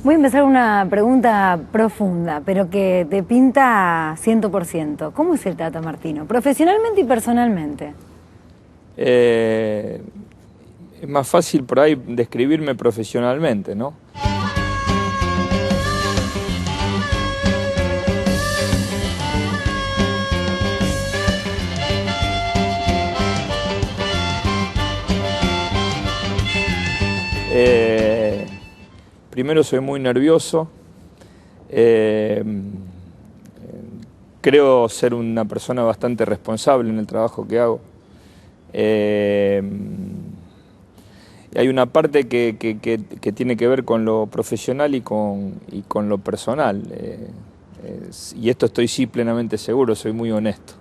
Voy a empezar una pregunta profunda, pero que te pinta 100%. ¿Cómo es el Tata Martino, profesionalmente y personalmente? Es más fácil por ahí describirme profesionalmente, ¿no? Primero soy muy nervioso, creo ser una persona bastante responsable en el trabajo que hago. Hay una parte que tiene que ver con lo profesional y con lo personal, y esto estoy sí plenamente seguro, soy muy honesto.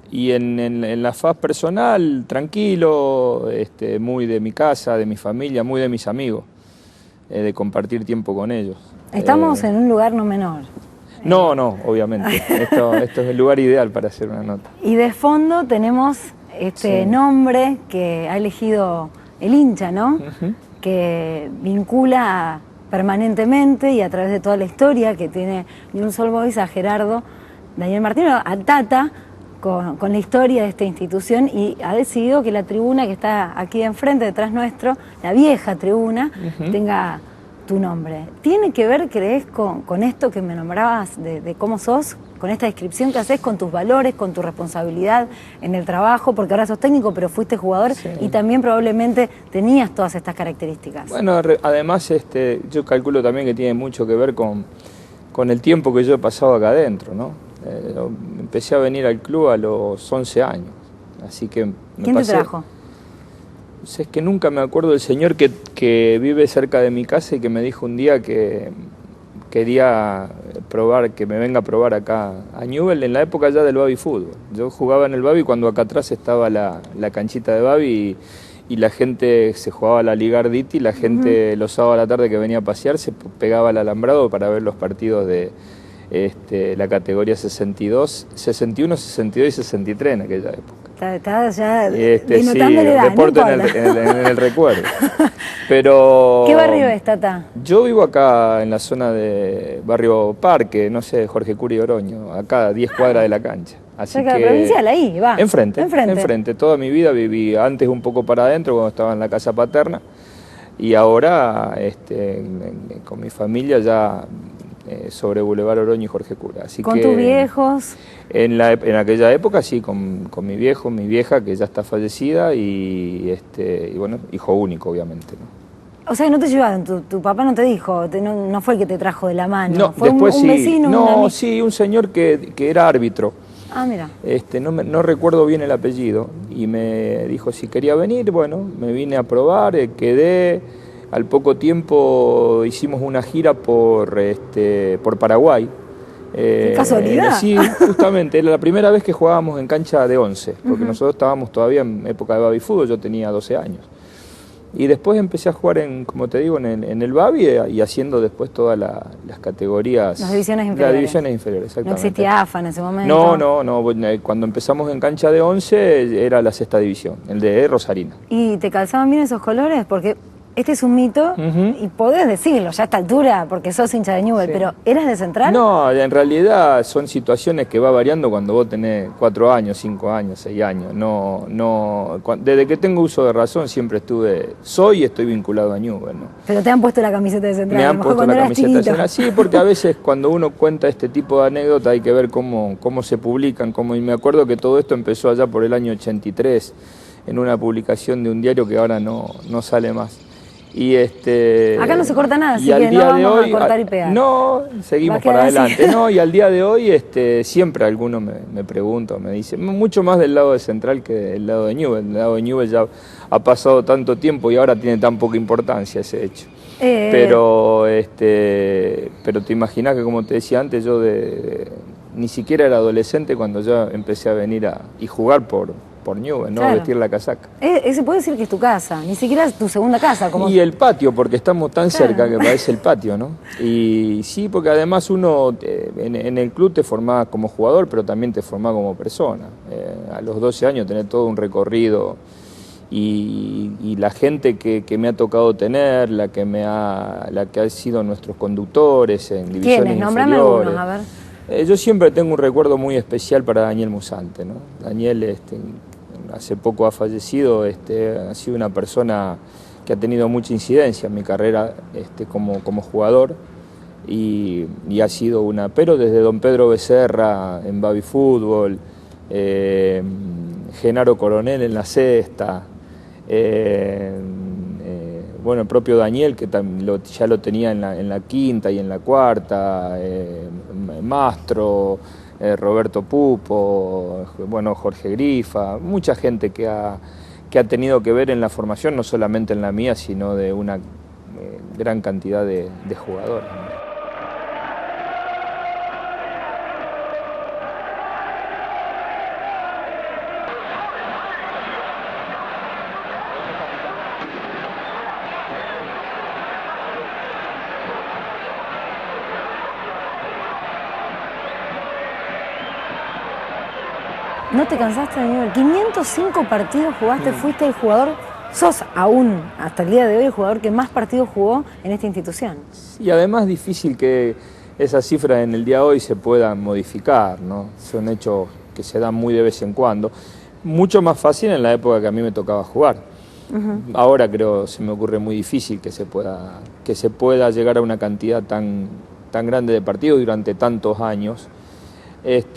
Y en la faz personal, tranquilo, muy de mi casa, de mi familia, muy de mis amigos, de compartir tiempo con ellos. Estamos en un lugar no menor. No, obviamente. Esto es el lugar ideal para hacer una nota. Y de fondo tenemos este nombre que ha elegido el hincha, ¿no? Que vincula permanentemente y a través de toda la historia que tiene Newell's Old Boys a Gerardo Daniel Martino, a Tata, con la historia de esta institución, y ha decidido que la tribuna que está aquí enfrente, detrás nuestro, la vieja tribuna, tenga tu nombre. ¿Tiene que ver, crees, con esto que me nombrabas de cómo sos, con esta descripción que haces, con tus valores, con tu responsabilidad en el trabajo? Porque ahora sos técnico, pero fuiste jugador y también probablemente tenías todas estas características. Bueno, además yo calculo también que tiene mucho que ver con el tiempo que yo he pasado acá adentro, ¿no? Empecé a venir al club a los 11 años, así que ¿Quién te trajo? Es que nunca me acuerdo del señor que vive cerca de mi casa y que me dijo un día que quería probar, que me venga a probar acá a Newell's en la época ya del Baby Fútbol. Yo jugaba en el Baby cuando acá atrás estaba la canchita de Baby y la gente se jugaba la Liga Arditi, y la gente los sábados a la tarde que venía a pasear se pegaba al alambrado para ver los partidos de la categoría 62, 61, 62 y 63 en aquella época. Estás ya denotando la edad, deporte no en el recuerdo. Pero ¿qué barrio es, Tata? Yo vivo acá en la zona de Barrio Parque, no sé, Jorge Curi Oroño, acá a 10 cuadras de la cancha. Así cerca de la provincial, ahí, va. Enfrente. Toda mi vida viví antes un poco para adentro cuando estaba en la casa paterna, y ahora con mi familia ya sobre Boulevard Oroño y Jorge Cura. Así ¿Con tus viejos? En aquella época sí, con mi viejo, mi vieja, que ya está fallecida, y bueno, hijo único, obviamente, ¿no? O sea, que no te llevaron, tu papá no te dijo, no fue el que te trajo de la mano. No, ¿fue después un vecino? No, sí, un señor que era árbitro. Ah, mira. No recuerdo bien el apellido, y me dijo si quería venir. Bueno, me vine a probar, quedé. Al poco tiempo hicimos una gira por Paraguay. ¿Qué casualidad? Sí, justamente, era la primera vez que jugábamos en cancha de 11, porque nosotros estábamos todavía en época de Baby Fútbol, yo tenía 12 años. Y después empecé a jugar, como te digo, en el Baby, y haciendo después todas las categorías. Las divisiones inferiores. Las divisiones inferiores, exactamente. No existía AFA en ese momento. No. Cuando empezamos en cancha de 11 era la 6ª división, el de Rosarina. ¿Y te calzaban bien esos colores? Porque este es un mito, y podés decirlo ya a esta altura, porque sos hincha de Newell's, pero ¿eras de Central? No, en realidad son situaciones que va variando cuando vos tenés 4 años, 5 años, 6 años. Desde que tengo uso de razón siempre soy y estoy vinculado a Newell's, ¿no? Pero te han puesto la camiseta de Central. Me han puesto la camiseta de Central, sí, porque a veces cuando uno cuenta este tipo de anécdotas hay que ver cómo se publican, y me acuerdo que todo esto empezó allá por el año 83, en una publicación de un diario que ahora no sale más. Y acá no se corta nada, así que no vamos a cortar y pegar. No, seguimos para adelante. No, y al día de hoy siempre alguno me pregunta, me dice, mucho más del lado de Central que del lado de Newell's. El lado de Newell's ya ha pasado tanto tiempo y ahora tiene tan poca importancia ese hecho. Pero te imaginas que, como te decía antes, yo ni siquiera era adolescente cuando yo empecé a venir y jugar por Newell's, ¿no? Claro. Vestir la casaca. Se puede decir que es tu casa, ni siquiera es tu segunda casa. Y el patio, porque estamos tan cerca que parece el patio, ¿no? Y sí, porque además uno en el club te formás como jugador, pero también te formás como persona. A los 12 años tenés todo un recorrido y la gente que me ha tocado tener, la que ha sido nuestros conductores en divisiones ¿Quiénes? Nómbrame inferiores. algunos, a ver. Yo siempre tengo un recuerdo muy especial para Daniel Musante, ¿no? Daniel hace poco ha fallecido, ha sido una persona que ha tenido mucha incidencia en mi carrera como jugador y ha sido pero desde Don Pedro Becerra en Baby Fútbol, Genaro Coronel en la cesta, bueno, el propio Daniel, que ya lo tenía en la quinta y en la cuarta, Mastro, Roberto Pupo, bueno, Jorge Grifa, mucha gente que ha tenido que ver en la formación, no solamente en la mía, sino de una gran cantidad de jugadores. ¿No te cansaste de nivel? 505 partidos jugaste, fuiste el jugador, sos aún, hasta el día de hoy, el jugador que más partidos jugó en esta institución. Y además difícil que esas cifras en el día de hoy se puedan modificar, ¿no? Son hechos que se dan muy de vez en cuando. Mucho más fácil en la época que a mí me tocaba jugar. Ahora creo, se me ocurre muy difícil que se pueda llegar a una cantidad tan grande de partidos durante tantos años.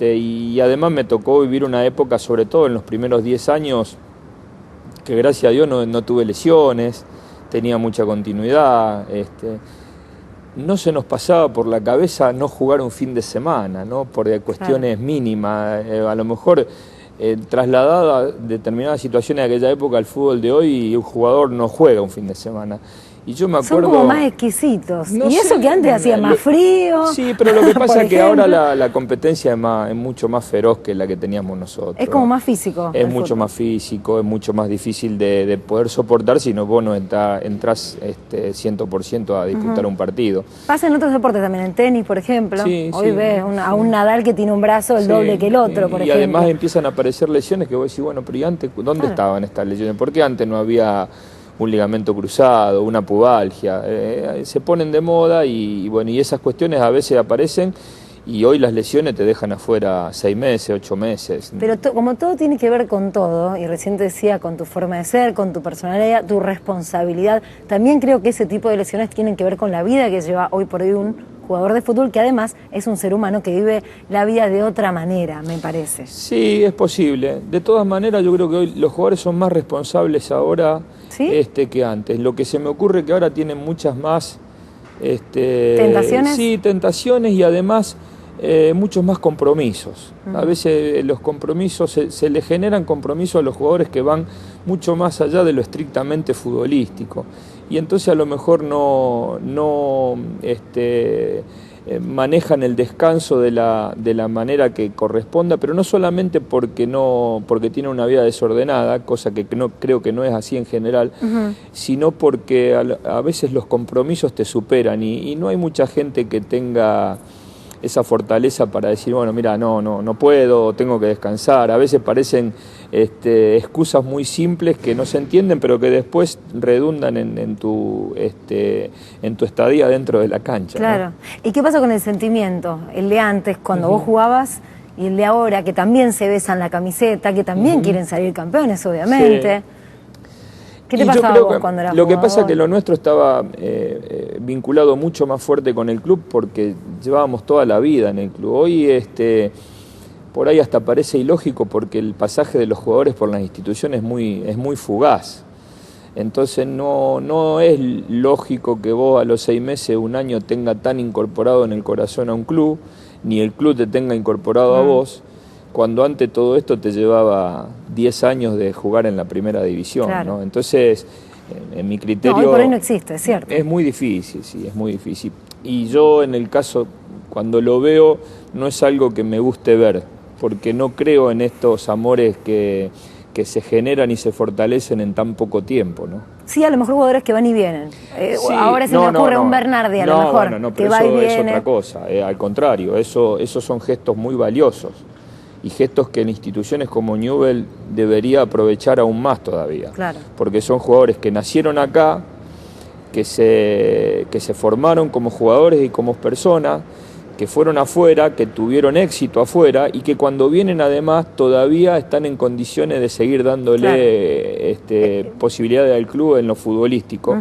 Y además me tocó vivir una época, sobre todo en los primeros 10 años, que gracias a Dios no tuve lesiones, tenía mucha continuidad, no se nos pasaba por la cabeza no jugar un fin de semana, ¿no? Por cuestiones mínimas, a lo mejor trasladada determinadas situaciones de aquella época al fútbol de hoy, un jugador no juega un fin de semana. Y yo me acuerdo, son como más exquisitos. No y eso sé, que antes hacía más frío. Sí, pero lo que pasa es que ahora la competencia es mucho más feroz que la que teníamos nosotros. Es como más físico. Es mucho más físico, es mucho más difícil de poder soportar si vos no entrás 100% a disputar un partido. Pasa en otros deportes también, en tenis, por ejemplo. Sí, Hoy ves a un Nadal que tiene un brazo el doble que el otro, por ejemplo. Y además empiezan a aparecer lesiones que vos decís, bueno, pero ¿y antes dónde estaban estas lesiones? ¿Por qué antes no había un ligamento cruzado, una pubalgia? Se ponen de moda y bueno, y esas cuestiones a veces aparecen y hoy las lesiones te dejan afuera 6 meses, 8 meses. Pero como todo tiene que ver con todo, y recién te decía, con tu forma de ser, con tu personalidad, tu responsabilidad, también creo que ese tipo de lesiones tienen que ver con la vida que lleva hoy por hoy un jugador de fútbol, que además es un ser humano que vive la vida de otra manera, me parece. Sí, es posible. De todas maneras, yo creo que hoy los jugadores son más responsables ahora, ¿sí?, que antes. Lo que se me ocurre es que ahora tienen muchas más ¿tentaciones? Sí, tentaciones y además muchos más compromisos. A veces los compromisos, se les generan compromisos a los jugadores que van mucho más allá de lo estrictamente futbolístico. Y entonces a lo mejor no manejan el descanso de la manera que corresponda, pero no solamente porque tienen una vida desordenada, cosa que creo que no es así en general, sino porque a veces los compromisos te superan y no hay mucha gente que tenga esa fortaleza para decir, bueno, mira, no puedo, tengo que descansar. A veces parecen excusas muy simples que no se entienden, pero que después redundan en tu estadía dentro de la cancha. Claro. ¿No? ¿Y qué pasa con el sentimiento? El de antes, cuando vos jugabas, y el de ahora, que también se besan la camiseta, que también quieren salir campeones, obviamente. Sí. ¿Qué te pasaba a vos cuando eras jugador? Lo que pasa es que lo nuestro estaba vinculado mucho más fuerte con el club porque llevábamos toda la vida en el club. Hoy por ahí hasta parece ilógico porque el pasaje de los jugadores por las instituciones es muy fugaz. Entonces no es lógico que vos a los 6 meses, 1 año tenga tan incorporado en el corazón a un club, ni el club te tenga incorporado a vos, cuando antes todo esto te llevaba 10 años de jugar en la primera división, claro, ¿no? Entonces, en mi criterio... No, hoy por hoy no existe, es cierto. Es muy difícil, sí, es muy difícil. Y yo, en el caso, cuando lo veo, no es algo que me guste ver, porque no creo en estos amores que se generan y se fortalecen en tan poco tiempo, ¿no? Sí, a lo mejor jugadores que van y vienen. Sí, ahora se me ocurre un Bernardi, a lo mejor, pero que va y viene. Es otra cosa, al contrario, esos son gestos muy valiosos. y gestos que en instituciones como Newell's debería aprovechar aún más todavía. Claro. Porque son jugadores que nacieron acá, que se formaron como jugadores y como personas, que fueron afuera, que tuvieron éxito afuera y que cuando vienen además todavía están en condiciones de seguir dándole posibilidades al club en lo futbolístico.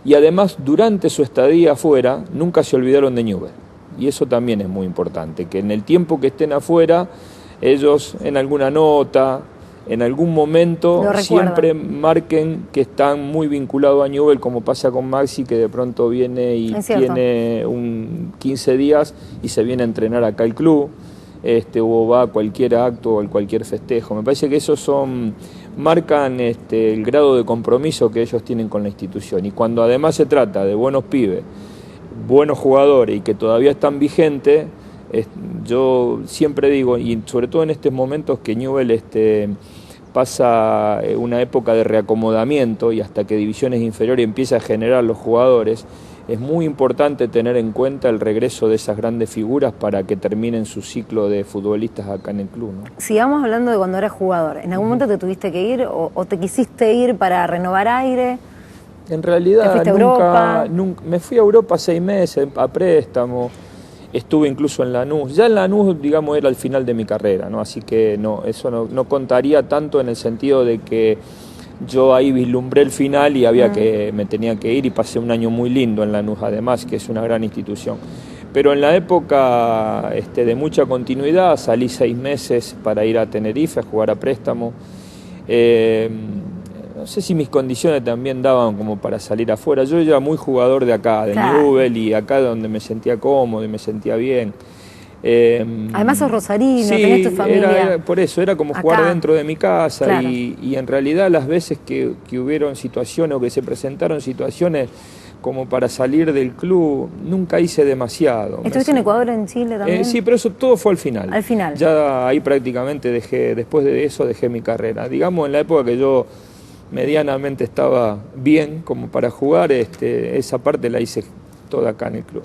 Y además durante su estadía afuera nunca se olvidaron de Newell's. Y eso también es muy importante, que en el tiempo que estén afuera ellos en alguna nota, en algún momento siempre marquen que están muy vinculados a Newell's, como pasa con Maxi, que de pronto viene y tiene 15 días y se viene a entrenar acá al club, o va a cualquier acto o a cualquier festejo. Me parece que esos marcan el grado de compromiso que ellos tienen con la institución. Y cuando además se trata de buenos pibes, buenos jugadores y que todavía están vigentes, yo siempre digo, y sobre todo en estos momentos que Newell's pasa una época de reacomodamiento y hasta que divisiones inferiores empieza a generar los jugadores, es muy importante tener en cuenta el regreso de esas grandes figuras para que terminen su ciclo de futbolistas acá en el club, ¿no? Sigamos hablando de cuando eras jugador. ¿En algún momento te tuviste que ir o te quisiste ir para renovar aire? En realidad nunca me fui a Europa 6 meses a préstamo. Estuve incluso en Lanús. Ya en Lanús, digamos, era el final de mi carrera, ¿no? Así que eso no contaría tanto en el sentido de que yo ahí vislumbré el final y me tenía que ir y pasé un año muy lindo en Lanús, además, que es una gran institución. Pero en la época de mucha continuidad salí 6 meses para ir a Tenerife a jugar a préstamo. No sé si mis condiciones también daban como para salir afuera. Yo era muy jugador de acá, de Newell's, y acá donde me sentía cómodo y me sentía bien. Además sos rosarino, sí, tenés tu familia. Por eso, era como acá, jugar dentro de mi casa. Claro. Y en realidad las veces que hubieron situaciones o que se presentaron situaciones como para salir del club, nunca hice demasiado. ¿Estuviste en Ecuador, en Chile también? Sí, pero eso todo fue al final. Al final. Ya ahí prácticamente después de eso dejé mi carrera. Digamos, en la época que yo medianamente estaba bien como para jugar, esa parte la hice toda acá en el club.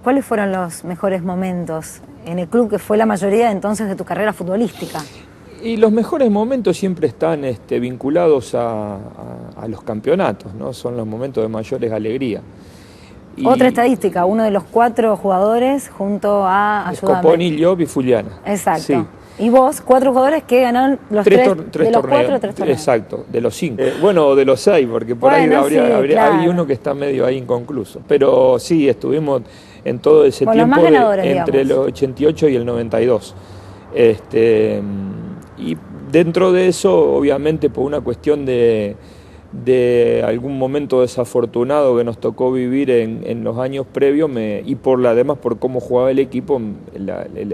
¿Cuáles fueron los mejores momentos en el club, que fue la mayoría entonces de tu carrera futbolística? Y los mejores momentos siempre están vinculados a los campeonatos, ¿no? Son los momentos de mayores alegrías. Otra estadística, uno de los 4 jugadores junto a Scoponi, Llop y Fuliana. Exacto. Sí. Y vos, 4 jugadores que ganaron los 3 de los 4, 3 torneos. Exacto, de los 5. Bueno, de los 6, porque por ahí hay uno que está medio ahí inconcluso. Pero sí, estuvimos en todo ese tiempo los más ganadores, entre el 88 y el 92. Y dentro de eso, obviamente, por una cuestión de algún momento desafortunado que nos tocó vivir en los años previos, y además por cómo jugaba el equipo,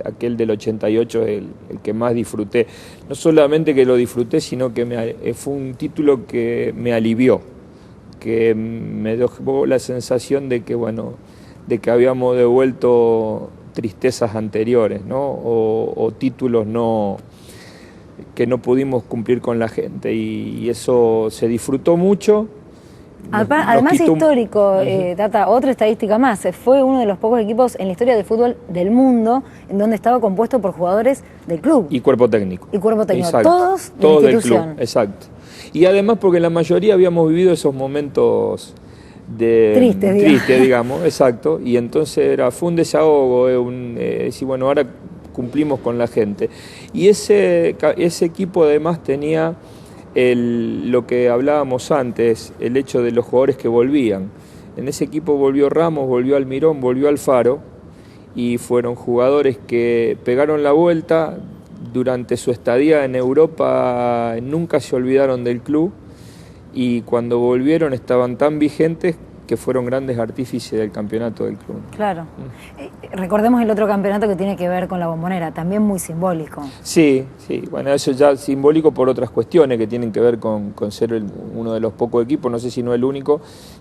aquel del 88 es el que más disfruté. No solamente que lo disfruté, sino que fue un título que me alivió, que me dejó la sensación de que habíamos devuelto tristezas anteriores, ¿no? O títulos que no pudimos cumplir con la gente, y eso se disfrutó mucho. Además histórico, Tata, otra estadística más, fue uno de los pocos equipos en la historia del fútbol del mundo en donde estaba compuesto por jugadores del club. Y cuerpo técnico. Exacto. Todos de la institución. Del club, exacto. Y además porque la mayoría habíamos vivido esos momentos tristes, digamos, exacto, y entonces fue un desahogo, decir, bueno, ahora cumplimos con la gente. Y ese equipo además tenía lo que hablábamos antes, el hecho de los jugadores que volvían. En ese equipo volvió Ramos, volvió Almirón, volvió Alfaro, y fueron jugadores que pegaron la vuelta durante su estadía en Europa, nunca se olvidaron del club, y cuando volvieron estaban tan vigentes que fueron grandes artífices del campeonato del club. Claro. Recordemos el otro campeonato que tiene que ver con la Bombonera, también muy simbólico. Sí, bueno, eso ya simbólico por otras cuestiones que tienen que ver con ser uno de los pocos equipos, no sé si no el único,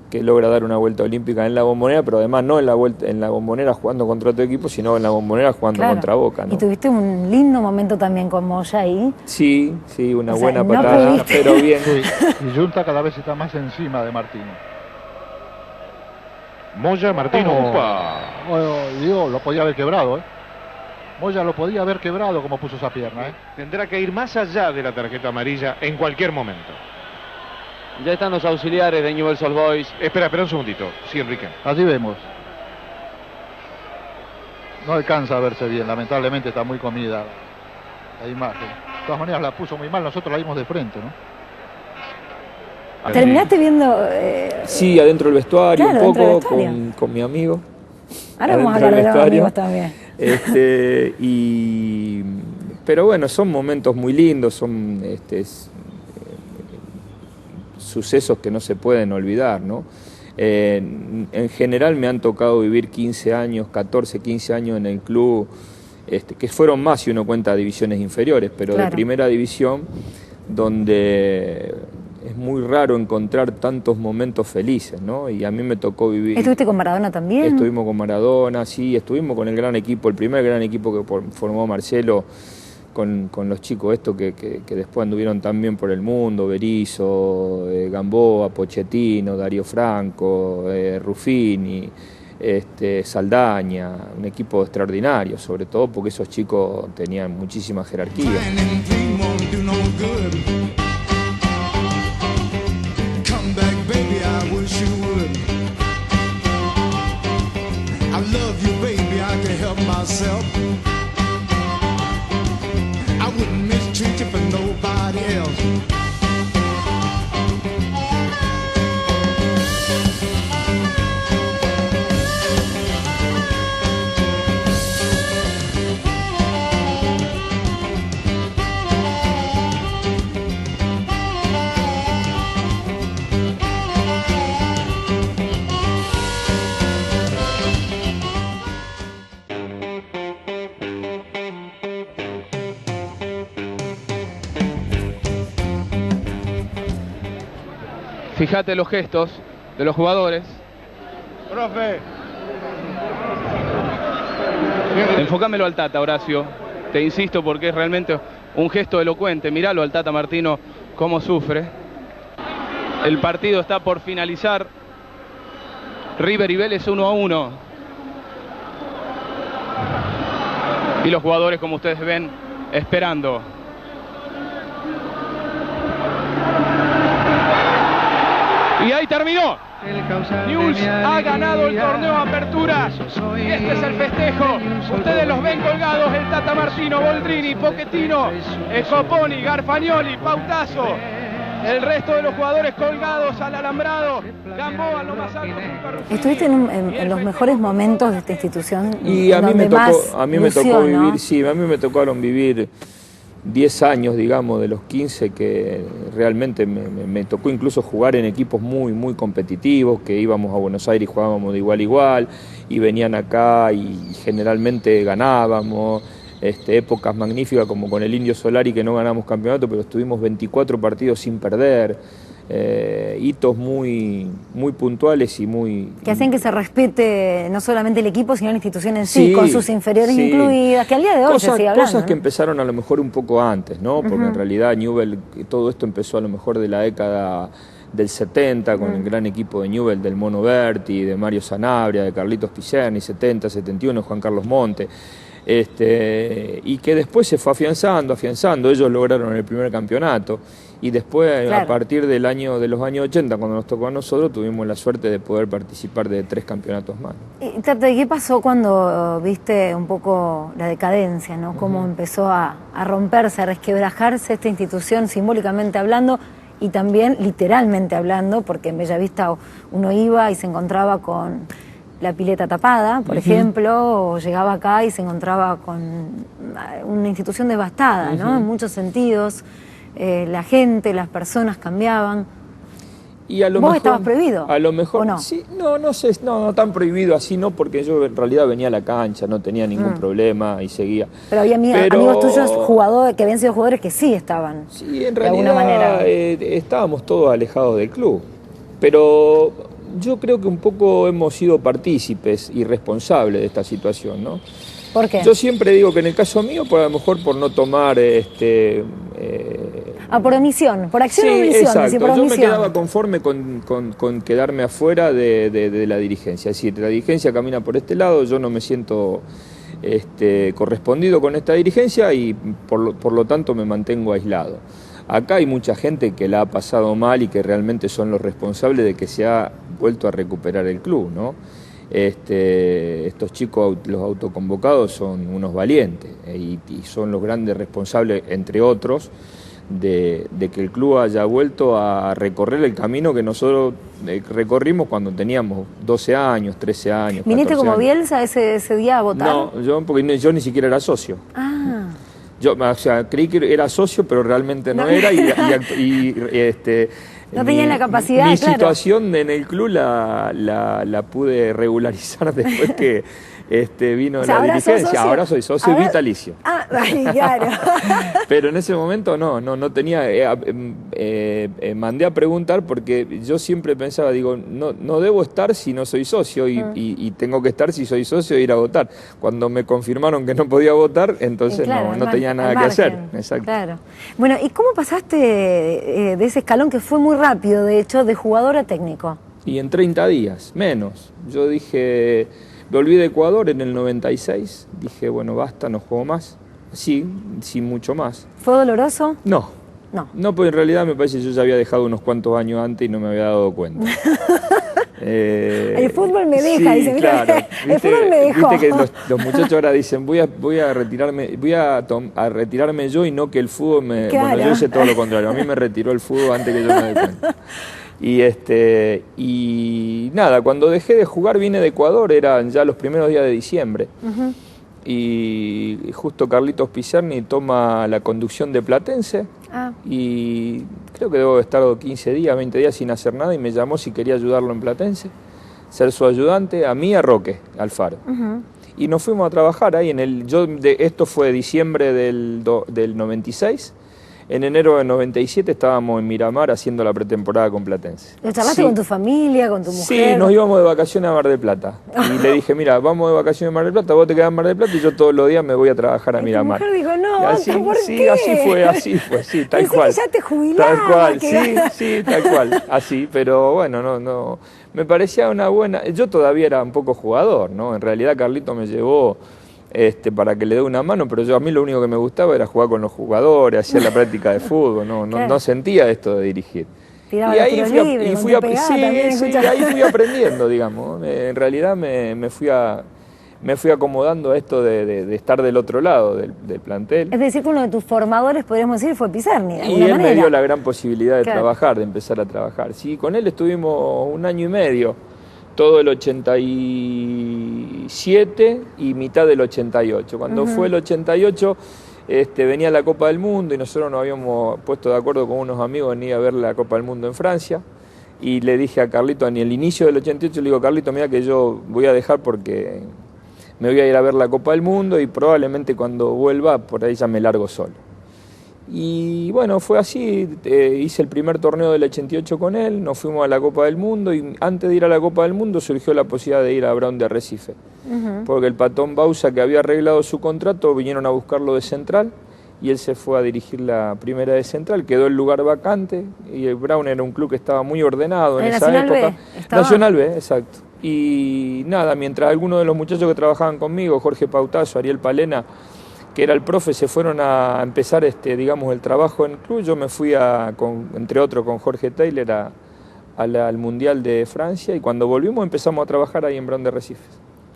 que logra dar una vuelta olímpica en la Bombonera, pero además no en la Bombonera jugando contra otro equipo, sino en la Bombonera jugando contra Boca, ¿no? Y tuviste un lindo momento también con Moya ahí. Sí, una buena patada, pero bien. Sí. Y Junta cada vez está más encima de Martino. Moya, Martino. Digo, lo podía haber quebrado, Moya lo podía haber quebrado como puso esa pierna, ¿eh? Tendrá que ir más allá de la tarjeta amarilla en cualquier momento. Ya están los auxiliares de Newell's Old Boys. Espera un segundito. Sí, Enrique. Allí vemos. No alcanza a verse bien, lamentablemente está muy comida la imagen. De todas maneras la puso muy mal, nosotros la vimos de frente, ¿no? ¿Terminaste viendo? Sí, adentro del vestuario, claro, un poco vestuario. con mi amigo. Ahora vamos a hablar de los amigos también. Pero bueno, son momentos muy lindos, son sucesos que no se pueden olvidar, ¿no? En general me han tocado vivir 15 años, 14, 15 años en el club, que fueron más si uno cuenta divisiones inferiores, pero claro, de primera división, donde es muy raro encontrar tantos momentos felices, ¿no? Y a mí me tocó vivir... ¿Estuviste con Maradona también? Estuvimos con Maradona, sí, estuvimos con el gran equipo, el primer gran equipo que formó Marcelo, con los chicos estos que después anduvieron también por el mundo, Berizzo, Gamboa, Pochettino, Darío Franco, Ruffini, Saldaña, un equipo extraordinario, sobre todo porque esos chicos tenían muchísima jerarquía. Fíjate los gestos de los jugadores. Profe. Enfócamelo al Tata, Horacio. Te insisto porque es realmente un gesto elocuente. Míralo al Tata Martino cómo sufre. El partido está por finalizar. River y Vélez 1-1. Y los jugadores, como ustedes ven, esperando. Y ahí terminó. Newell's ha ganado el torneo Apertura. Y este es el festejo. Ustedes los ven colgados: el Tata Martino, Boldrini, Pochettino, Scoponi, Garfagnoli, Pautazo. El resto de los jugadores colgados al alambrado. Gamboa lo más alto. Estuviste en los mejores momentos de esta institución. Y a mí me tocó vivir, ¿no? Sí, a mí me tocaron vivir 10 años, digamos, de los 15, que realmente me tocó incluso jugar en equipos muy, muy competitivos, que íbamos a Buenos Aires y jugábamos de igual a igual, y venían acá y generalmente ganábamos. Épocas magníficas como con el Indio Solari, que no ganamos campeonato, pero estuvimos 24 partidos sin perder. Hitos muy, muy puntuales y muy... Que hacen que se respete no solamente el equipo, sino la institución en sí, con sus inferiores incluidas, que al día de hoy se sigue hablando. Cosas, ¿no?, que ¿no? empezaron a lo mejor un poco antes, ¿no? Porque en realidad Newell, todo esto empezó a lo mejor de la década del 70, con el gran equipo de Newell, del Mono Berti, de Mario Sanabria, de Carlitos Pizerni, 70, 71, Juan Carlos Monte. Y que después se fue afianzando, ellos lograron el primer campeonato y después, claro, a partir de los años 80, cuando nos tocó a nosotros, tuvimos la suerte de poder participar de 3 campeonatos más. Y Tata, ¿qué pasó cuando viste un poco la decadencia, ¿no? Cómo empezó a romperse, a resquebrajarse esta institución, simbólicamente hablando y también literalmente hablando, porque en Bellavista uno iba y se encontraba con la pileta tapada, por ejemplo, o llegaba acá y se encontraba con una institución devastada, ¿no? En muchos sentidos, la gente, las personas cambiaban. Y a lo ¿Vos mejor, estabas prohibido? A lo mejor, ¿o no? Sí, no sé, no tan prohibido así, no, porque yo en realidad venía a la cancha, no tenía ningún problema y seguía. Pero había amigos tuyos, jugadores, que habían sido jugadores que sí estaban, sí, en de realidad, alguna manera. Estábamos todos alejados del club, pero yo creo que un poco hemos sido partícipes y responsables de esta situación, ¿no? ¿Por qué? Yo siempre digo que en el caso mío, a lo mejor por no tomar... por omisión, por acción o sí, omisión. Exacto. Decir, por yo omisión. me quedaba conforme con quedarme afuera de la dirigencia. Es decir, la dirigencia camina por este lado, yo no me siento correspondido con esta dirigencia y por lo tanto me mantengo aislado. Acá hay mucha gente que la ha pasado mal y que realmente son los responsables de que se ha vuelto a recuperar el club, ¿no? Estos chicos, los autoconvocados, son unos valientes y son los grandes responsables, entre otros, de que el club haya vuelto a recorrer el camino que nosotros recorrimos cuando teníamos 12 años, 13 años. ¿Viniste como años. Bielsa ese día a votar? No, porque yo ni siquiera era socio. Ah. Yo, o sea, creí que era socio, pero realmente no era no tenía la capacidad, mi claro. situación en el club la pude regularizar después que vino la dirigencia. Ahora soy socio vitalicio. Ah, claro. Pero en ese momento no tenía, mandé a preguntar porque yo siempre pensaba, digo, no debo estar si no soy socio y tengo que estar si soy socio e ir a votar. Cuando me confirmaron que no podía votar, entonces claro, no tenía nada que hacer. Exacto. Claro. Bueno, ¿y cómo pasaste de ese escalón que fue muy rápido, de hecho, de jugador a técnico? Y en 30 días, menos. Yo dije, volví de Ecuador en el 96, dije, bueno, basta, no juego más. Sí, mucho más. ¿Fue doloroso? No, pues en realidad me parece que yo ya había dejado unos cuantos años antes y no me había dado cuenta. El fútbol me deja, sí, dice, mira, claro. el fútbol me dejó. Viste que los muchachos ahora dicen, voy a retirarme yo y no que el fútbol me... Claro. Bueno, yo hice todo lo contrario, a mí me retiró el fútbol antes que yo me dé cuenta. Y nada, cuando dejé de jugar vine de Ecuador, eran ya los primeros días de diciembre. Y justo Carlitos Pizarni toma la conducción de Platense y creo que debo estar 15 días, 20 días sin hacer nada y me llamó si quería ayudarlo en Platense, ser su ayudante, a mí y a Roque Alfaro. Y nos fuimos a trabajar ahí esto fue diciembre del 96. En enero del 97 estábamos en Miramar haciendo la pretemporada con Platense. ¿Lo charlaste con tu familia, con tu mujer? Sí, nos íbamos de vacaciones a Mar del Plata. Y le dije, mira, vamos de vacaciones a Mar del Plata, vos te quedás en Mar del Plata y yo todos los días me voy a trabajar a Miramar. Tu mujer dijo, no, así, ¿por sí, qué? así fue, sí, tal Pensé cual. que ya te jubilabas. Tal cual, sí, tal cual, así, pero bueno, no. Me parecía una buena... Yo todavía era un poco jugador, ¿no? En realidad Carlito me llevó... para que le dé una mano, pero a mí lo único que me gustaba era jugar con los jugadores, hacer la práctica de fútbol, no sentía esto de dirigir. Tiraba y ahí fui ahí aprendiendo, digamos. En realidad me fui acomodando a esto de estar del otro lado del plantel. Es decir, que uno de tus formadores, podríamos decir, fue Pizarni, de alguna Y él manera. me dio la gran posibilidad de trabajar, de empezar a trabajar. Sí, con él estuvimos 1 año y medio. Todo el 87 y mitad del 88. Cuando fue el 88 venía la Copa del Mundo y nosotros nos habíamos puesto de acuerdo con unos amigos en ir a ver la Copa del Mundo en Francia. Y le dije a Carlito, en el inicio del 88, le digo, Carlito, mira que yo voy a dejar porque me voy a ir a ver la Copa del Mundo y probablemente cuando vuelva por ahí ya me largo solo. Y bueno, fue así, hice el primer torneo del 88 con él, nos fuimos a la Copa del Mundo y antes de ir a la Copa del Mundo surgió la posibilidad de ir a Brown de Arrecife, porque el Patón Bausa, que había arreglado su contrato, vinieron a buscarlo de Central y él se fue a dirigir la primera de Central, quedó el lugar vacante y el Brown era un club que estaba muy ordenado en esa época. Nacional B, exacto. Y nada, mientras algunos de los muchachos que trabajaban conmigo, Jorge Pautazo, Ariel Palena, que era el profe, se fueron a empezar digamos, el trabajo en el club, yo me fui entre otros con Jorge Taylor al Mundial de Francia y cuando volvimos empezamos a trabajar ahí en Brown de Arrecife.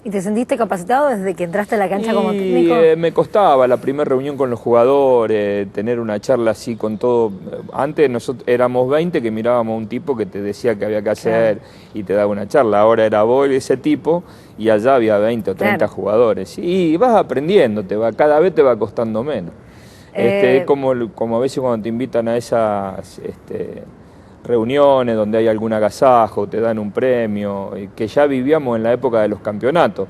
¿Y te sentiste capacitado desde que entraste a la cancha como técnico? Me costaba la primera reunión con los jugadores, tener una charla así con todo. Antes nosotros éramos 20 que mirábamos a un tipo que te decía qué había que hacer y te daba una charla. Ahora era vos ese tipo y allá había 20 o 30 jugadores. Y vas aprendiendo, cada vez te va costando menos. Es como a veces cuando te invitan a esas... reuniones donde hay algún agasajo, te dan un premio, que ya vivíamos en la época de los campeonatos.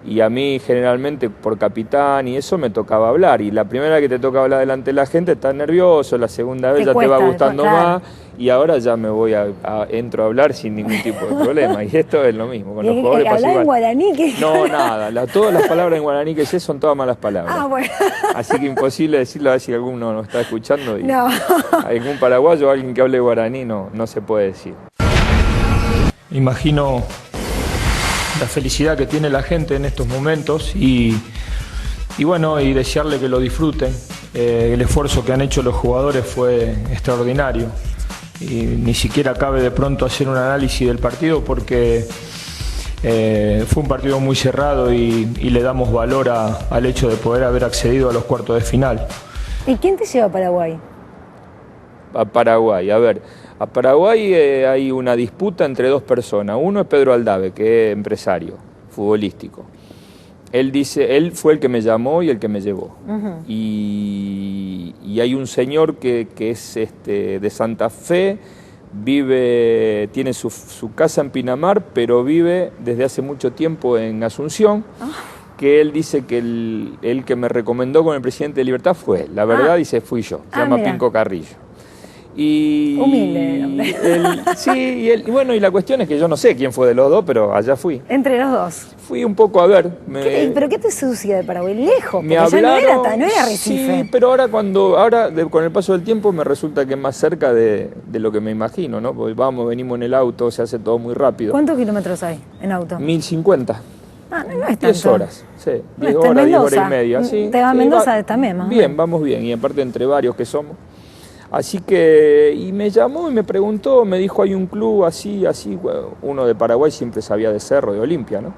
Y a mí generalmente por capitán y eso me tocaba hablar. Y la primera vez que te toca hablar delante de la gente estás nervioso, la segunda vez te va gustando más y ahora ya me voy entro a hablar sin ningún tipo de problema. Y esto es lo mismo. Con los jugadores pasa igual. ¿En guaraní? No, nada. Todas las palabras en guaraní que sé son todas malas palabras. Ah, bueno. Así que imposible decirlo, a ver si alguno nos está escuchando. Y algún paraguayo o alguien que hable guaraní no se puede decir. Imagino la felicidad que tiene la gente en estos momentos y Y bueno, y desearle que lo disfruten. El esfuerzo que han hecho los jugadores fue extraordinario. Y ni siquiera cabe de pronto hacer un análisis del partido porque fue un partido muy cerrado y le damos valor al hecho de poder haber accedido a los cuartos de final. ¿Y quién te lleva a Paraguay? A Paraguay, a ver, a Paraguay hay una disputa entre dos personas. Uno es Pedro Aldave, que es empresario futbolístico. Él fue el que me llamó y el que me llevó. Y hay un señor que es de Santa Fe, tiene su casa en Pinamar, pero vive desde hace mucho tiempo en Asunción, que él dice que el que me recomendó con el presidente de Libertad fue él. La verdad, dice, fui yo. Se llama Pinco Carrillo. Y humilde. Y bueno, y la cuestión es que yo no sé quién fue de los dos, pero allá fui. Entre los dos. Fui un poco a ver. ¿Pero qué te seducía de Paraguay? Lejos, me porque hablaron, ya no era Recife. Sí, pero ahora con el paso del tiempo me resulta que es más cerca de lo que me imagino, ¿no? Porque venimos en el auto, se hace todo muy rápido. ¿Cuántos kilómetros hay en auto? 1050. No es tanto. 10 horas, sí. 10 horas, Mendoza. 10 horas y media. Sí, te va a Mendoza también, más. Bien, vamos bien. Y aparte entre varios que somos. Así que, y me llamó y me preguntó, me dijo, hay un club así, uno de Paraguay siempre sabía de Cerro, de Olimpia, ¿no?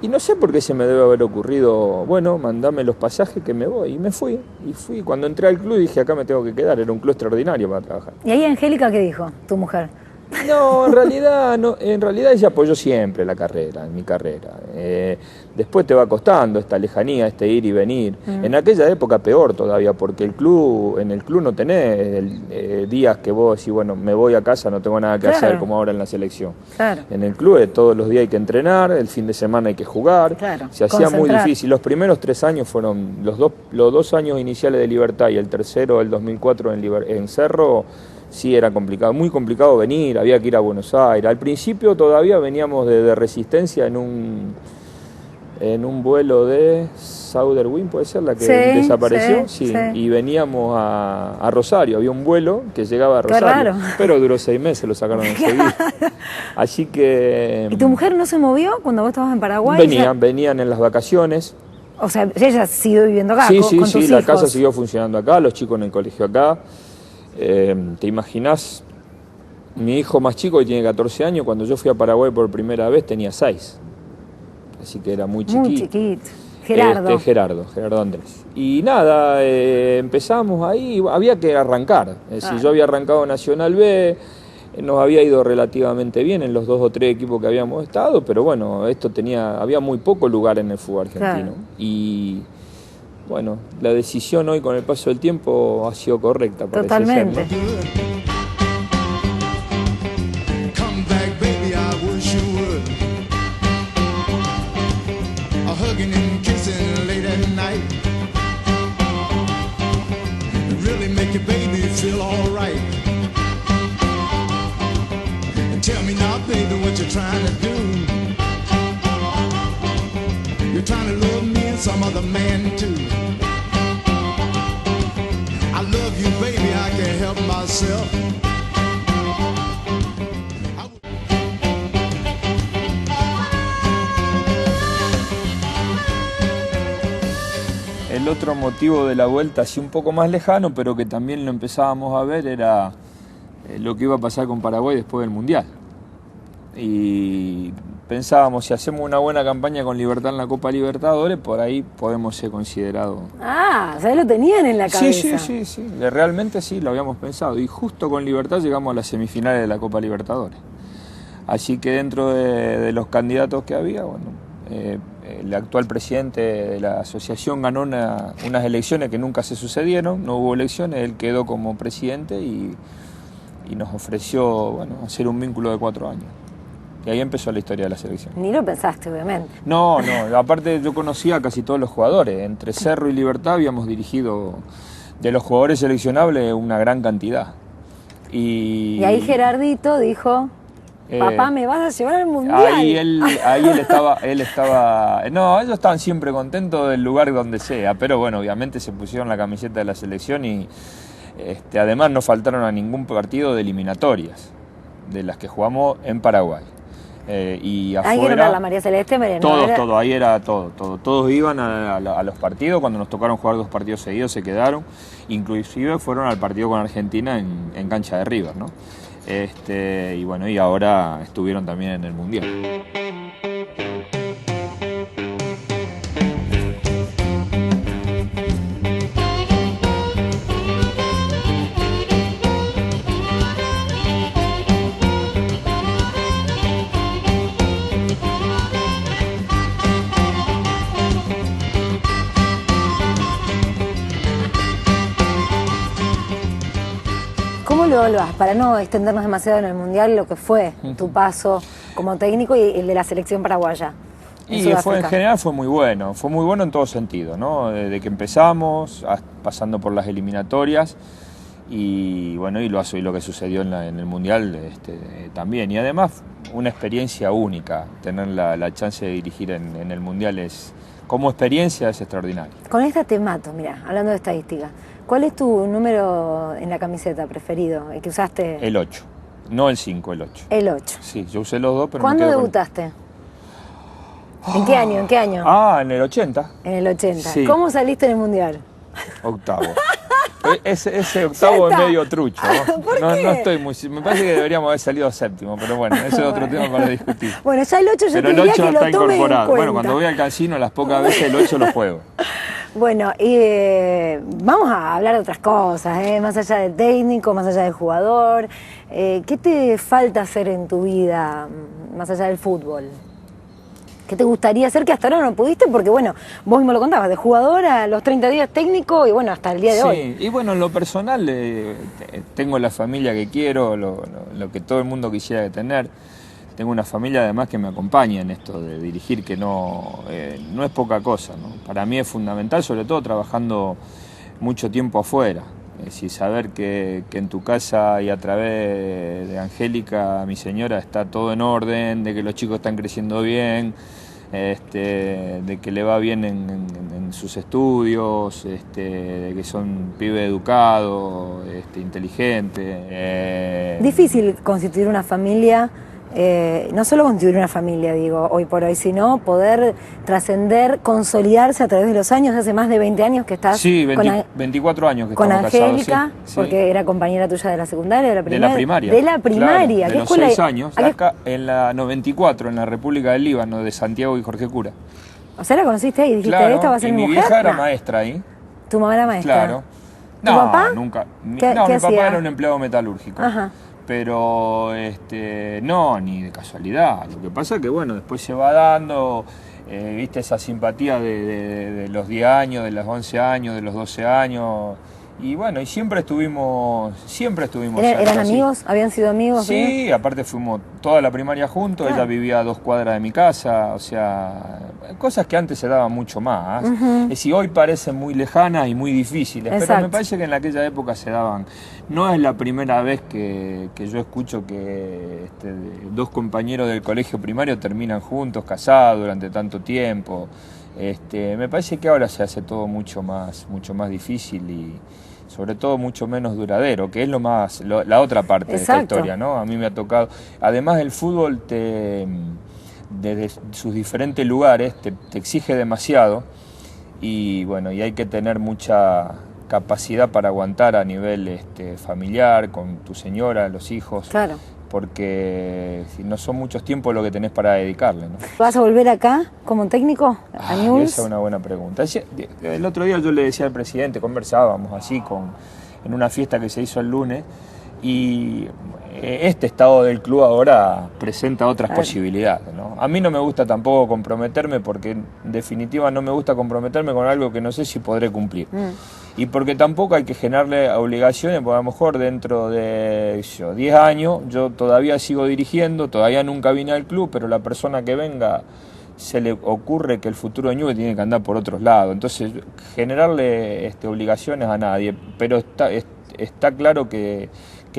Y no sé por qué se me debe haber ocurrido, bueno, mandame los pasajes que me voy. Y me fui, Cuando entré al club dije, acá me tengo que quedar, era un club extraordinario para trabajar. ¿Y ahí Angélica qué dijo, tu mujer? No, en realidad ella apoyó siempre mi carrera. Después te va costando esta lejanía, este ir y venir. En aquella época peor todavía, porque en el club no tenés días que vos decís, bueno, me voy a casa, no tengo nada que hacer, como ahora en la selección. Claro. En el club todos los días hay que entrenar, el fin de semana hay que jugar. Claro. Se hacía muy difícil. Los primeros 3 años fueron los dos años iniciales de Libertad y el tercero, el 2004 en Cerro. Sí, era complicado, muy complicado venir, había que ir a Buenos Aires. Al principio todavía veníamos de Resistencia en un vuelo de Southern, puede ser la que desapareció, sí. Y veníamos a Rosario, había un vuelo que llegaba a Rosario, pero duró 6 meses, lo sacaron enseguida. Así que... ¿Y tu mujer no se movió cuando vos estabas en Paraguay? Venían en las vacaciones. O sea, ella siguió viviendo acá con tus hijos. La casa siguió funcionando acá, los chicos en el colegio acá. ¿Te imaginás? Mi hijo más chico, que tiene 14 años, cuando yo fui a Paraguay por primera vez tenía 6. Así que era muy chiquito. Muy chiquito. Gerardo. Gerardo Andrés. Y nada, empezamos ahí, había que arrancar. Es decir, yo había arrancado Nacional B, nos había ido relativamente bien en los 2 o 3 equipos que habíamos estado, pero bueno, había muy poco lugar en el fútbol argentino. Claro. Y bueno, la decisión hoy con el paso del tiempo ha sido correcta. Totalmente. Ser, ¿no? Some other man too. I love you, baby, I can't help myself. El otro motivo de la vuelta, así un poco más lejano, pero que también lo empezábamos a ver, era lo que iba a pasar con Paraguay después del Mundial. Y pensábamos, si hacemos una buena campaña con Libertad en la Copa Libertadores, por ahí podemos ser considerados. O sea, lo tenían en la cabeza. Sí. Realmente sí, lo habíamos pensado. Y justo con Libertad llegamos a las semifinales de la Copa Libertadores. Así que dentro de los candidatos que había, bueno, el actual presidente de la asociación ganó unas elecciones que nunca se sucedieron, no hubo elecciones, él quedó como presidente y nos ofreció, bueno, hacer un vínculo de 4 años. Y ahí empezó la historia de la selección. Ni lo pensaste, obviamente. No, aparte yo conocía a casi todos los jugadores. Entre Cerro y Libertad habíamos dirigido de los jugadores seleccionables una gran cantidad. Y ahí Gerardito dijo, papá, ¿me vas a llevar al Mundial? Ahí él estaba... No, ellos estaban siempre contentos del lugar donde sea, pero bueno, obviamente se pusieron la camiseta de la selección y además no faltaron a ningún partido de eliminatorias, de las que jugamos en Paraguay. Y Hay que afuera, nombrar la María Celeste, todos, ahí era todo. Todos iban a los partidos, cuando nos tocaron jugar 2 partidos seguidos se quedaron, inclusive fueron al partido con Argentina en cancha de River, ¿no? Y bueno, y ahora estuvieron también en el Mundial. ¿Cómo lo evaluás? Para no extendernos demasiado en el Mundial, lo que fue tu paso como técnico y el de la selección paraguaya. Y en general fue muy bueno en todo sentido, ¿no? Desde que empezamos, pasando por las eliminatorias y bueno, y lo que sucedió en el Mundial también. Y además una experiencia única, tener la chance de dirigir en el Mundial como experiencia es extraordinario. Con esta te mato, mira, hablando de estadística. ¿Cuál es tu número en la camiseta preferido, el que usaste? El 8, no el 5, el 8. El 8. Sí, yo usé los 2, pero ¿Cuándo debutaste? ¿En qué año? ¿En qué año? En el 80. En el 80. Sí. ¿Cómo saliste en el Mundial? Octavo. Ese octavo es medio trucho, ¿no? ¿Por no, qué? no estoy muy... Me parece que deberíamos haber salido séptimo, pero bueno, ese es otro tema para discutir. Bueno, ya el 8 yo pero te el diría 8 que está lo tomes incorporado. en cuenta. Bueno, cuando voy al casino, las pocas veces el 8 lo juego. Bueno, vamos a hablar de otras cosas, más allá del técnico, más allá del jugador. ¿Qué te falta hacer en tu vida, más allá del fútbol? ¿Qué te gustaría hacer que hasta ahora no pudiste? Porque bueno, vos mismo lo contabas, de jugador a los 30 días técnico y bueno, hasta el día de hoy. Sí, y bueno, en lo personal tengo la familia que quiero, lo que todo el mundo quisiera tener. Tengo una familia además que me acompaña en esto de dirigir, que no es poca cosa, ¿no? Para mí es fundamental, sobre todo trabajando mucho tiempo afuera. Es decir, saber que en tu casa y a través de Angélica, mi señora, está todo en orden, de que los chicos están creciendo bien, de que le va bien en sus estudios, de que son pibe educado, inteligente. Difícil constituir una familia, no solo constituir una familia, digo, hoy por hoy, sino poder trascender, consolidarse a través de los años. Hace más de 20 años que estás 24 años que con estamos Angélica, casados, sí. Porque era compañera tuya de la secundaria, de la primaria. De la primaria. ¿Qué De los 6 años, acá en la 94, en la República del Líbano, de Santiago y Jorge Cura. O sea, la conociste ahí y dijiste, claro, esta va a ser mi mujer. Mi vieja era maestra ahí. ¿Tu mamá era maestra? Claro. ¿Tu papá? Nunca. ¿Qué mi hacía? papá era un empleado metalúrgico. Ajá. Pero no, ni de casualidad. Lo que pasa es que bueno, después se va dando, viste, esa simpatía de los 10 años, de los 11 años, de los 12 años. Y bueno, y siempre estuvimos ¿Eran amigos? ¿Habían sido amigos? Sí, aparte fuimos toda la primaria juntos, ella vivía a 2 cuadras de mi casa, o sea, cosas que antes se daban mucho más. Es decir, hoy parecen muy lejanas y muy difíciles, pero me parece que en aquella época se daban. No es la primera vez que yo escucho que 2 compañeros del colegio primario terminan juntos, casados durante tanto tiempo. Me parece que ahora se hace todo mucho más difícil y sobre todo mucho menos duradero, que es la otra parte de esta historia, ¿no? A mí me ha tocado, además del fútbol, desde sus diferentes lugares te exige demasiado y bueno, y hay que tener mucha capacidad para aguantar a nivel familiar, con tu señora, los hijos. Claro. Porque si no son muchos tiempos lo que tenés para dedicarle, ¿no? ¿Vas a volver acá como técnico a Newell's? Esa es una buena pregunta. El otro día yo le decía al presidente, conversábamos así en una fiesta que se hizo el lunes, y este estado del club ahora presenta otras posibilidades, ¿no? A mí no me gusta tampoco comprometerme, porque en definitiva no me gusta comprometerme con algo que no sé si podré cumplir. Y porque tampoco hay que generarle obligaciones, porque a lo mejor dentro de 10 años yo todavía sigo dirigiendo, todavía nunca vine al club, pero la persona que venga se le ocurre que el futuro de Newell's tiene que andar por otros lados. Entonces, generarle obligaciones a nadie, pero está claro que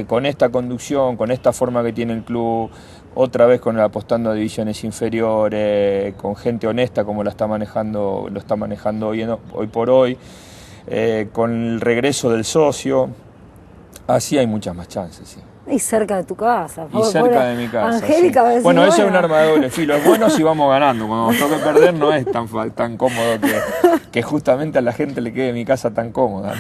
con esta conducción, con esta forma que tiene el club, otra vez con el apostando a divisiones inferiores, con gente honesta como lo está manejando hoy por hoy, con el regreso del socio, así hay muchas más chances, sí. Y cerca de tu casa. Y cerca de mi casa. Angélica, Sí. va a decir, Bueno, ese es un arma de doble filo. Es bueno si vamos ganando. Cuando nos toque perder no es tan cómodo que justamente a la gente le quede mi casa tan cómoda.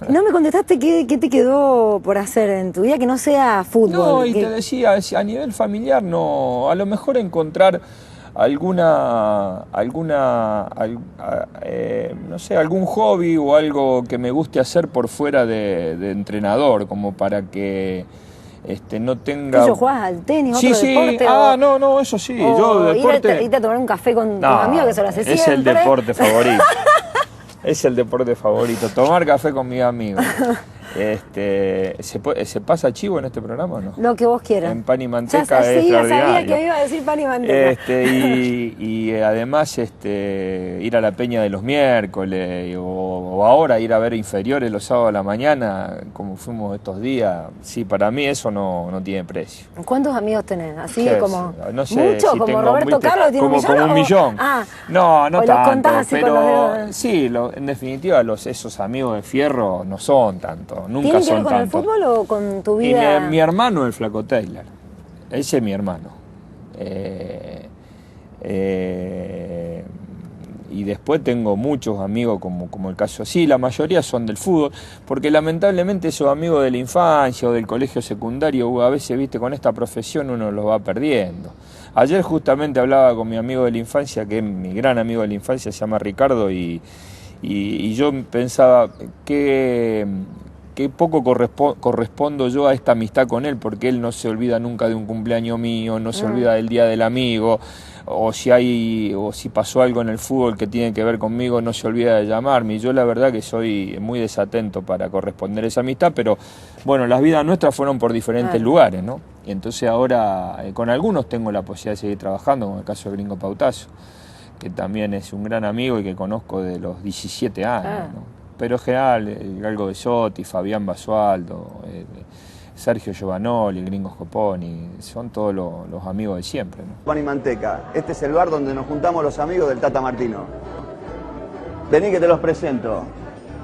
No me contestaste qué te quedó por hacer en tu vida que no sea fútbol. No, y te decía, a nivel familiar no, a lo mejor encontrar no sé, algún hobby o algo que me guste hacer por fuera de entrenador, como para que no tenga... ¿Yo jugás al tenis, sí, otro deporte? No, eso sí, yo deporte... Irte a tomar un café con tus amigos, que eso lo hace siempre. Es el deporte favorito. Es el deporte favorito, tomar café con mis amigos. ¿Se pasa chivo en este programa o no? Lo que vos quieras. En pan y manteca ya es extraordinario. sabía que iba a decir pan y manteca. Y además ir a la peña de los miércoles o ahora ir a ver inferiores los sábados a la mañana, como fuimos estos días, sí, para mí eso no tiene precio. ¿Cuántos amigos tenés? Así ¿Qué como no sé, mucho, si como tengo, Roberto Carlos tiene como un millón. No los tanto, contás así pero con los dedos. sí, en definitiva esos amigos de fierro no son tanto, nunca ¿Tiene que son ver con tanto. el fútbol o con tu Y vida? mi hermano, el Flaco Taylor. Ese es mi hermano. Y después tengo muchos amigos, como el caso así, la mayoría son del fútbol, porque lamentablemente esos amigos de la infancia o del colegio secundario, a veces, viste, con esta profesión uno los va perdiendo. Ayer justamente hablaba con mi amigo de la infancia, que es mi gran amigo de la infancia, se llama Ricardo, y yo pensaba que poco correspondo yo a esta amistad con él, porque él no se olvida nunca de un cumpleaños mío, no se olvida del día del amigo, o si pasó algo en el fútbol que tiene que ver conmigo, no se olvida de llamarme. Y yo la verdad que soy muy desatento para corresponder esa amistad, pero bueno, las vidas nuestras fueron por diferentes lugares, ¿no? Y entonces ahora con algunos tengo la posibilidad de seguir trabajando, como el caso de Gringo Pautazo, que también es un gran amigo y que conozco de los 17 años, ¿no? Pero en general, Galgo de Sotti, Fabián Basualdo, Sergio Giovanoli, el Gringo Scoponi, son todos los amigos de siempre, ¿no? Pan y manteca, este es el bar donde nos juntamos los amigos del Tata Martino. Vení que te los presento.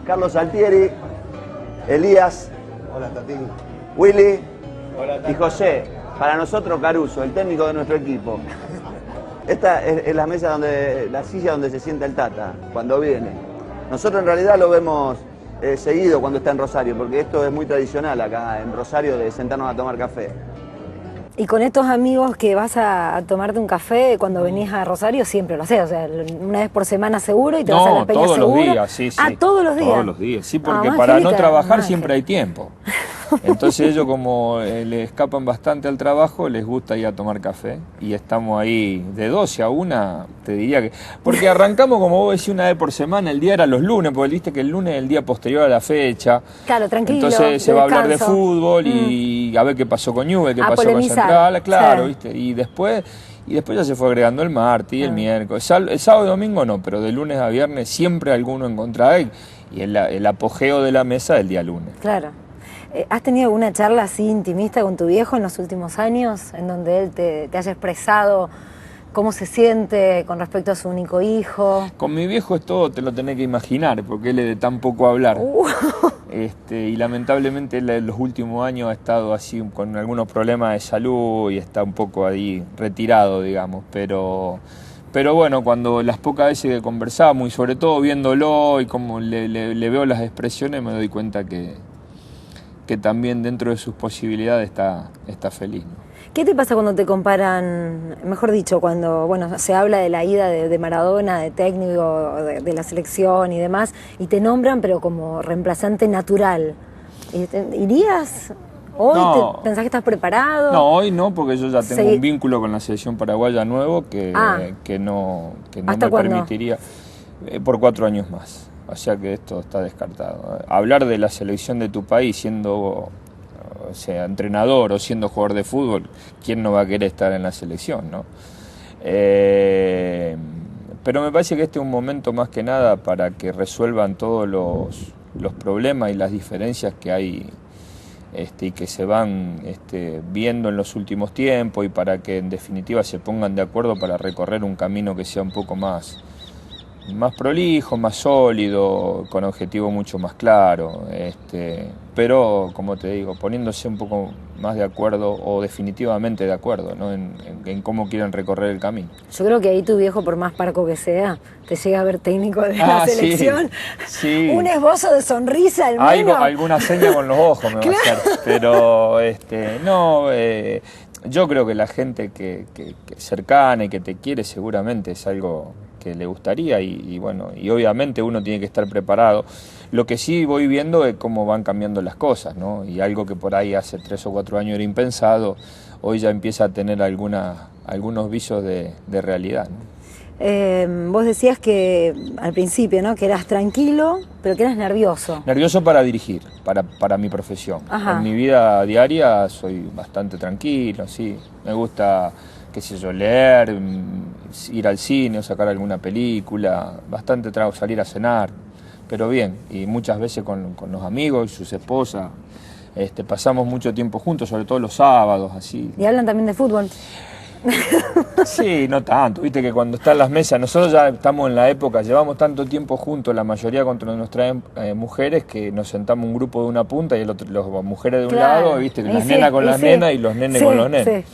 Carlos Altieri, Elías, Hola, Tatín. Willy y José. Para nosotros Caruso, el técnico de nuestro equipo. Esta es la mesa la silla donde se sienta el Tata cuando viene. Nosotros en realidad lo vemos seguido cuando está en Rosario, porque esto es muy tradicional acá en Rosario de sentarnos a tomar café. Y con estos amigos que vas a tomarte un café cuando venís a Rosario, siempre lo haces, o sea, una vez por semana seguro y te vas a la peña todos seguro. los días, sí. ¿Todos los días? Todos los días, sí, porque más para no Angélica, trabajar más siempre hay tiempo. Entonces ellos, como le escapan bastante al trabajo, les gusta ir a tomar café y estamos ahí de 12 a 1, te diría que... Porque arrancamos, como vos decís, una vez por semana, el día era los lunes, porque viste que el lunes es el día posterior a la fecha. Claro, tranquilo. Entonces se va a hablar de descanso. fútbol y a ver qué pasó con Newell's, qué A pasó polemizar. con Central, claro, Sí. ¿viste? Y después ya se fue agregando el martes y el miércoles. El sábado y domingo no, pero de lunes a viernes siempre alguno encontrará y el apogeo de la mesa el día lunes. Claro. ¿Has tenido alguna charla así intimista con tu viejo en los últimos años, en donde él te haya expresado cómo se siente con respecto a su único hijo? Con mi viejo es todo, te lo tenés que imaginar, porque él es de tan poco hablar. Y lamentablemente él en los últimos años ha estado así con algunos problemas de salud y está un poco ahí retirado, digamos, pero bueno, cuando las pocas veces que conversamos y sobre todo viéndolo y como le veo las expresiones, me doy cuenta que también dentro de sus posibilidades está feliz, ¿no? ¿Qué te pasa cuando te comparan, mejor dicho, cuando se habla de la ida de Maradona, de técnico, de la selección y demás, y te nombran pero como reemplazante natural? ¿Irías? ¿Hoy No. pensás que estás preparado? No, hoy no, porque yo ya tengo Sí. un vínculo con la selección paraguaya nuevo que no ¿Hasta me cuándo? permitiría por 4 años más. O sea que esto está descartado. Hablar de la selección de tu país siendo entrenador o siendo jugador de fútbol, ¿quién no va a querer estar en la selección, no? Pero me parece que este es un momento más que nada para que resuelvan todos los problemas y las diferencias que hay y que se van viendo en los últimos tiempos y para que en definitiva se pongan de acuerdo para recorrer un camino que sea un poco más más prolijo, más sólido, con objetivo mucho más claro, pero como te digo, poniéndose un poco más de acuerdo o definitivamente de acuerdo, ¿no? en cómo quieren recorrer el camino. Yo creo que ahí tu viejo, por más parco que sea, te llega a ver técnico de la selección. Sí. Un esbozo de sonrisa al menos. Alguna seña con los ojos me va a hacer, pero yo creo que la gente que cercana y que te quiere seguramente es algo que le gustaría y bueno, y obviamente uno tiene que estar preparado. Lo que sí voy viendo es cómo van cambiando las cosas, ¿no? Y algo que por ahí hace 3 o 4 años era impensado, hoy ya empieza a tener algunos visos de realidad, ¿no? Vos decías que al principio, ¿no? Que eras tranquilo, pero que eras nervioso. Nervioso para dirigir, para mi profesión. Ajá. En mi vida diaria soy bastante tranquilo, sí. Me gusta, qué sé yo, leer, ir al cine o sacar alguna película, bastante salir a cenar, pero bien. Y muchas veces con los amigos y sus esposas, pasamos mucho tiempo juntos, sobre todo los sábados, así. ¿Y hablan también de fútbol? Sí, no tanto, viste que cuando están las mesas, nosotros ya estamos en la época, llevamos tanto tiempo juntos, la mayoría contra nos traen mujeres, que nos sentamos un grupo de una punta y las mujeres de un lado, viste, las nenas con las nenas y los nenes con los nenes.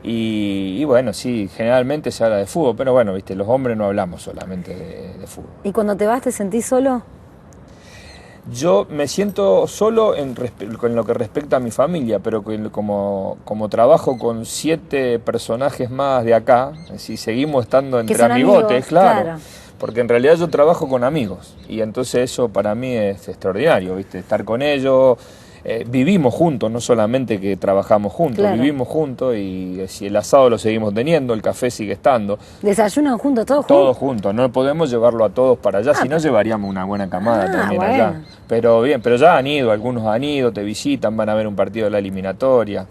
Y bueno, sí, generalmente se habla de fútbol, pero bueno, viste, los hombres no hablamos solamente de fútbol. ¿Y cuando te vas te sentís solo? Yo me siento solo en lo que respecta a mi familia, pero como trabajo con 7 personajes más de acá, si seguimos estando entre amigotes, claro, porque en realidad yo trabajo con amigos y entonces eso para mí es extraordinario, ¿viste? Estar con ellos, vivimos juntos, no solamente que trabajamos juntos, claro. Vivimos juntos y si el asado lo seguimos teniendo, el café sigue estando. ¿Desayunan juntos todos juntos? Todos juntos, no podemos llevarlo a todos para allá, si no llevaríamos una buena camada también allá. Pero bien, pero ya han ido, algunos han ido, te visitan, van a ver un partido de la eliminatoria.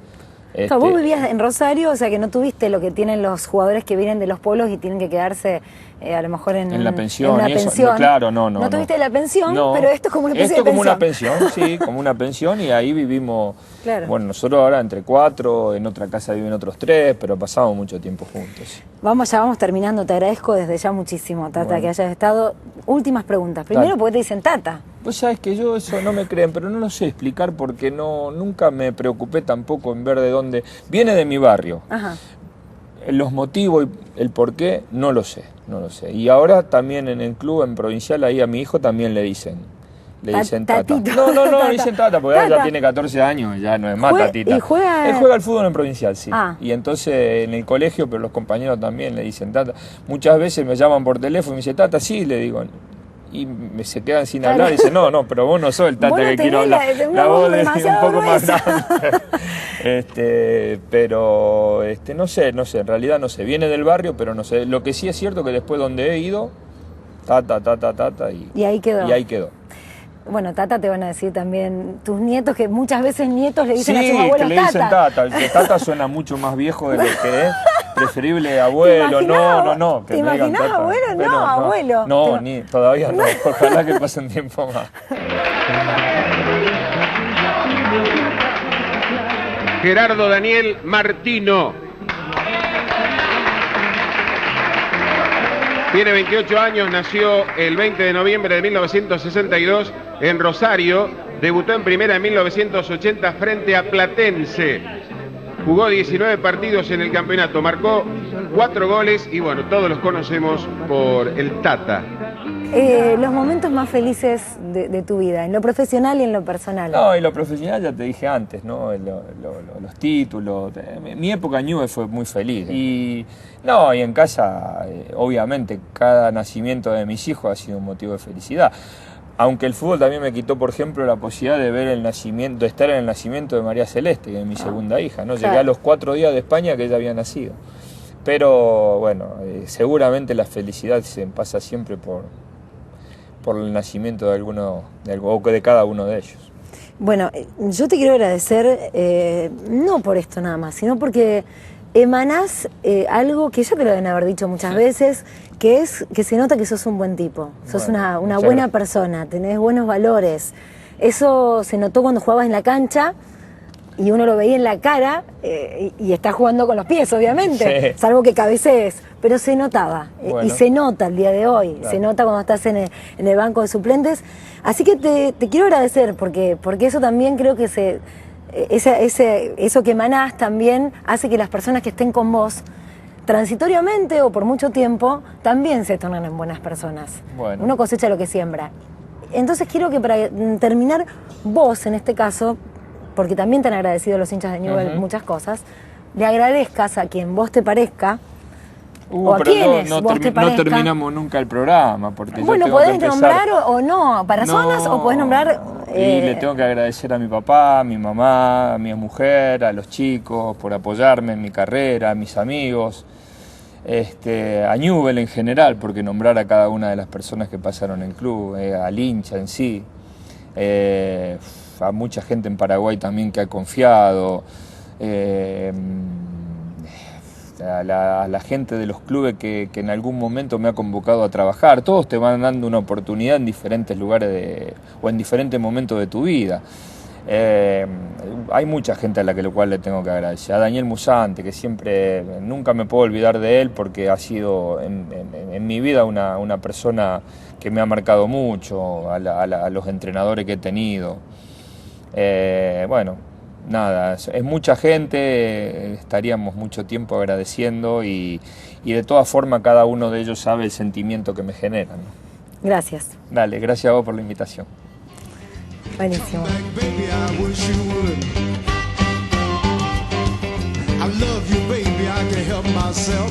Vos vivías en Rosario, o sea que no tuviste lo que tienen los jugadores que vienen de los pueblos y tienen que quedarse a lo mejor en la pensión. En una pensión. No, claro, no. No tuviste la pensión, no. Pero esto es como una especie de pensión. Como una pensión, sí, como una pensión y ahí vivimos, claro. Bueno, nosotros ahora entre 4, en otra casa viven otros 3, pero pasamos mucho tiempo juntos. Ya vamos terminando, te agradezco desde ya muchísimo, Tata, bueno, que hayas estado. Últimas preguntas. Primero, ¿por qué te dicen Tata? Pues sabes que yo eso no me creen, pero no lo sé explicar porque nunca me preocupé tampoco en ver de dónde. Viene de mi barrio. Ajá. Los motivos y el por qué no lo sé. Y ahora también en el club, en Provincial, ahí a mi hijo también le dicen Tata. No, le dicen Tata, porque ya tiene 14 años, ya no es más Tatita. ¿Y juega? Él juega al fútbol en Provincial, sí. Y entonces en el colegio, pero los compañeros también le dicen Tata. Muchas veces me llaman por teléfono y me dicen Tata, sí, le digo. Y se quedan sin hablar y dicen, no, pero vos no sos el Tata que quiero hablar. La voz es un poco más grande. Pero no sé, en realidad no sé. Viene del barrio, pero no sé. Lo que sí es cierto que después donde he ido, Tata, y ahí quedó. Bueno, Tata te van a decir también tus nietos, que muchas veces nietos le dicen a sus abuelos Tata. Sí, que le dicen Tata. El que Tata suena mucho más viejo de lo que es. Preferible abuelo, no. ¿Te imaginás abuelo? No, abuelo. No, todavía no. Ojalá que pase un tiempo más. Gerardo Daniel Martino. Tiene 28 años, nació el 20 de noviembre de 1962 en Rosario. Debutó en primera en 1980 frente a Platense. Jugó 19 partidos en el campeonato, marcó 4 goles y bueno, todos los conocemos por el Tata. Los momentos más felices de tu vida, en lo profesional y en lo personal. No, en lo profesional ya te dije antes, ¿no? Los títulos. Mi época en Newell's fue muy feliz. Y en casa, obviamente, cada nacimiento de mis hijos ha sido un motivo de felicidad. Aunque el fútbol también me quitó, por ejemplo, la posibilidad de ver de estar en el nacimiento de María Celeste, que es mi segunda hija, ¿no? Llegué a los 4 días de España que ella había nacido. Pero bueno, seguramente la felicidad se pasa siempre por el nacimiento de cada uno de ellos. Bueno, yo te quiero agradecer, no por esto nada más, sino porque emanás algo que ya te lo deben haber dicho muchas veces, que es que se nota que sos un buen tipo, sos una buena persona, tenés buenos valores. Eso se notó cuando jugabas en la cancha y uno lo veía en la cara y está jugando con los pies, obviamente, Sí. salvo que cabecees, pero se notaba, Bueno. y se nota el día de hoy, Claro. se nota cuando estás en el banco de suplentes, así que te quiero agradecer, porque eso también creo que eso que emanás también hace que las personas que estén con vos, transitoriamente o por mucho tiempo, también se tornen en buenas personas. Bueno. Uno cosecha lo que siembra. Entonces quiero que para terminar, vos en este caso, porque también te han agradecido los hinchas de Newell muchas cosas, le agradezcas a quien vos te parezca, o a pero quienes no, vos te no parezca. terminamos nunca el programa, porque Bueno, yo tengo podés que empezar... nombrar o no personas, o podés nombrar... Y le tengo que agradecer a mi papá, a mi mamá, a mi mujer, a los chicos por apoyarme en mi carrera, a mis amigos, a Newell en general, porque nombrar a cada una de las personas que pasaron en el club, al hincha en sí, a mucha gente en Paraguay también que ha confiado, a la gente de los clubes que en algún momento me ha convocado a trabajar. Todos te van dando una oportunidad en diferentes lugares o en diferentes momentos de tu vida. Hay mucha gente a la cual le tengo que agradecer. A Daniel Musante, que siempre, nunca me puedo olvidar de él, porque ha sido en mi vida una persona que me ha marcado mucho, a los entrenadores que he tenido. Bueno, nada, es mucha gente, estaríamos mucho tiempo agradeciendo y de todas formas cada uno de ellos sabe el sentimiento que me generan. Gracias. Dale, gracias a vos por la invitación. Buenísimo. Baby, I wish you would. I love you, baby, I can't help myself.